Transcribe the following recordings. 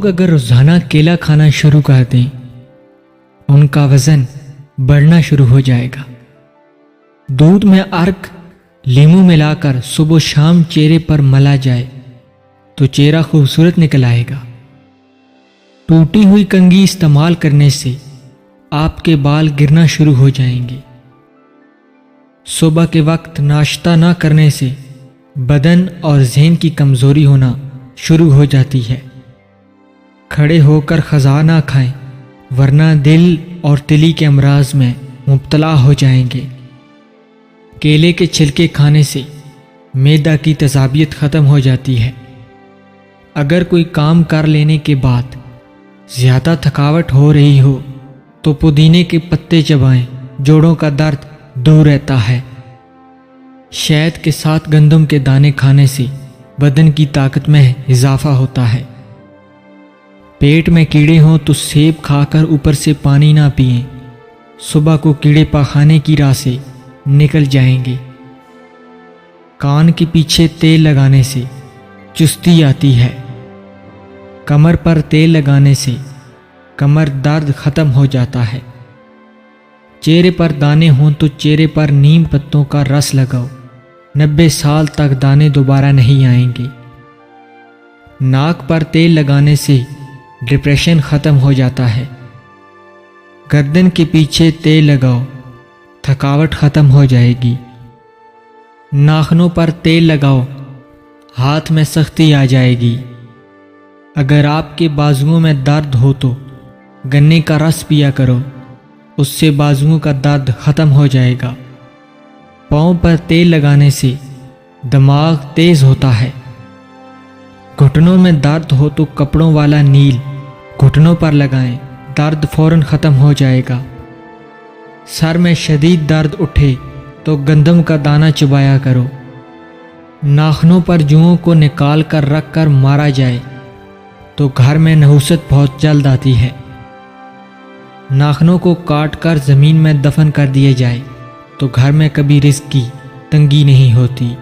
لوگ اگر روزانہ کیلا کھانا شروع کر دیں ان کا وزن بڑھنا شروع ہو جائے گا۔ دودھ میں ارک لیموں ملا کر صبح و شام چہرے پر ملا جائے تو چہرہ خوبصورت نکل آئے گا۔ ٹوٹی ہوئی کنگھی استعمال کرنے سے آپ کے بال گرنا شروع ہو جائیں گے۔ صبح کے وقت ناشتہ نہ کرنے سے بدن اور ذہن کی کمزوری ہونا شروع ہو جاتی ہے۔ کھڑے ہو کر غذا نہ کھائیں ورنہ دل اور تلی کے امراض میں مبتلا ہو جائیں گے۔ کیلے کے چھلکے کھانے سے معدہ کی تیزابیت ختم ہو جاتی ہے۔ اگر کوئی کام کر لینے کے بعد زیادہ تھکاوٹ ہو رہی ہو تو پودینے کے پتے چبائیں، جوڑوں کا درد دور رہتا ہے۔ شہد کے ساتھ گندم کے دانے کھانے سے بدن کی طاقت میں اضافہ ہوتا ہے۔ پیٹ میں کیڑے ہوں تو سیب کھا کر اوپر سے پانی نہ پئیں، صبح کو کیڑے پاخانے کی راہ سے نکل جائیں گے۔ کان کے پیچھے تیل لگانے سے چستی آتی ہے۔ کمر پر تیل لگانے سے کمر درد ختم ہو جاتا ہے۔ چہرے پر دانے ہوں تو چہرے پر نیم پتوں کا رس لگاؤ، 90 سال تک دانے دوبارہ نہیں آئیں گے۔ ناک پر تیل لگانے سے ڈپریشن ختم ہو جاتا ہے۔ گردن کے پیچھے تیل لگاؤ، تھکاوٹ ختم ہو جائے گی۔ ناخنوں پر تیل لگاؤ، ہاتھ میں سختی آ جائے گی۔ اگر آپ کے بازوؤں میں درد ہو تو گنے کا رس پیا کرو، اس سے بازوؤں کا درد ختم ہو جائے گا۔ پاؤں پر تیل لگانے سے دماغ تیز ہوتا ہے۔ گھٹنوں میں درد ہو تو کپڑوں والا نیل گھٹنوں پر لگائیں، درد فوراً ختم ہو جائے گا۔ سر میں شدید درد اٹھے تو گندم کا دانہ چبایا کرو۔ ناخنوں پر جوؤں کو نکال کر رکھ کر مارا جائے تو گھر میں نحوست بہت جلد آتی ہے۔ ناخنوں کو کاٹ کر زمین میں دفن کر دیا جائے تو گھر میں کبھی رزق کی تنگی نہیں ہوتی۔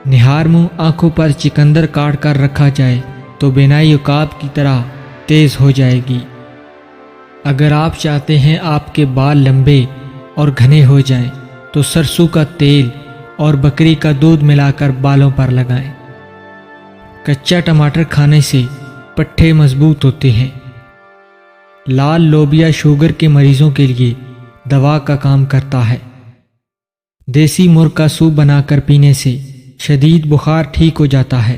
نہار منہ آنکھوں پر چکندر کاٹ کر رکھا جائے تو بینائی عقاب کی طرح تیز ہو جائے گی۔ اگر آپ چاہتے ہیں آپ کے بال لمبے اور گھنے ہو جائیں تو سرسوں کا تیل اور بکری کا دودھ ملا کر بالوں پر لگائیں۔ کچا ٹماٹر کھانے سے پٹھے مضبوط ہوتے ہیں۔ لال لوبیا شوگر کے مریضوں کے لیے دوا کا کام کرتا ہے۔ دیسی مرغ کا سوپ بنا کر پینے سے شدید بخار ٹھیک ہو جاتا ہے۔